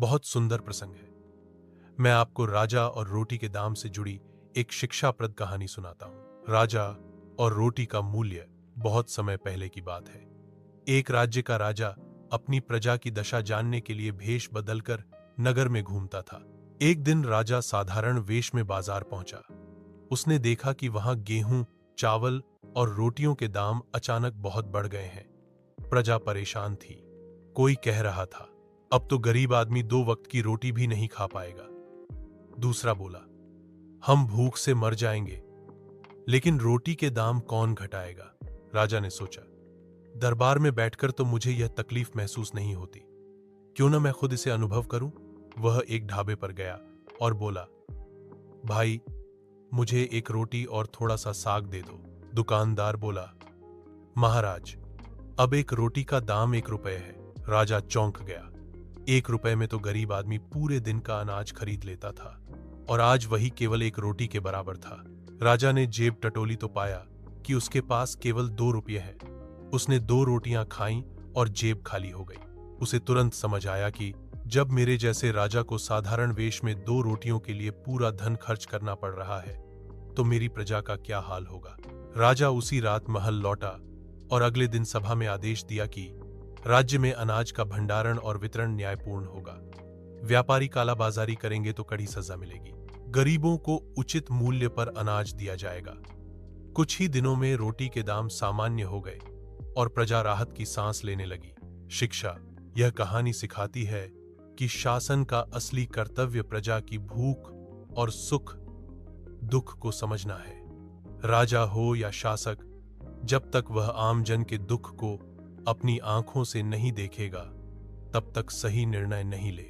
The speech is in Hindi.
बहुत सुंदर प्रसंग है। मैं आपको राजा और रोटी के दाम से जुड़ी एक शिक्षाप्रद कहानी सुनाता हूं। राजा और रोटी का मूल्य। बहुत समय पहले की बात है। एक राज्य का राजा अपनी प्रजा की दशा जानने के लिए भेष बदलकर नगर में घूमता था। एक दिन राजा साधारण वेश में बाजार पहुंचा। उसने देखा कि वहां गेहूं, चावल और रोटियों के दाम अचानक बहुत बढ़ गए हैं। प्रजा परेशान थी। कोई कह रहा था, अब तो गरीब आदमी 2 वक्त की रोटी भी नहीं खा पाएगा। दूसरा बोला, हम भूख से मर जाएंगे। लेकिन रोटी के दाम कौन घटाएगा? राजा ने सोचा, दरबार में बैठकर तो मुझे यह तकलीफ महसूस नहीं होती, क्यों ना मैं खुद इसे अनुभव करूं। वह एक ढाबे पर गया और बोला, भाई, मुझे एक रोटी और थोड़ा सा साग दे दो। दुकानदार बोला, महाराज, अब एक रोटी का दाम 1 रुपए है। राजा चौंक गया। 1 रुपए में तो गरीब आदमी पूरे दिन का अनाज खरीद लेता था, और आज वही केवल एक रोटी के बराबर था। राजा ने जेब टटोली तो पाया कि उसके पास केवल 2 रुपये हैं। उसने 2 रोटियां खाईं और जेब खाली हो गई। उसे तुरंत समझ आया कि जब मेरे जैसे राजा को साधारण वेश में 2 रोटियों के लिए पूरा धन खर्च करना पड़ रहा है, तो मेरी प्रजा का क्या हाल होगा। राजा उसी रात महल लौटा और अगले दिन सभा में आदेश दिया कि राज्य में अनाज का भंडारण और वितरण न्यायपूर्ण होगा। व्यापारी कालाबाजारी करेंगे तो कड़ी सजा मिलेगी। गरीबों को उचित मूल्य पर अनाज दिया जाएगा। कुछ ही दिनों में रोटी के दाम सामान्य हो गए और प्रजा राहत की सांस लेने लगी। शिक्षा। यह कहानी सिखाती है कि शासन का असली कर्तव्य प्रजा की भूख और सुख दुख को समझना है। राजा हो या शासक, जब तक वह आम जन के दुख को अपनी आंखों से नहीं देखेगा, तब तक सही निर्णय नहीं ले।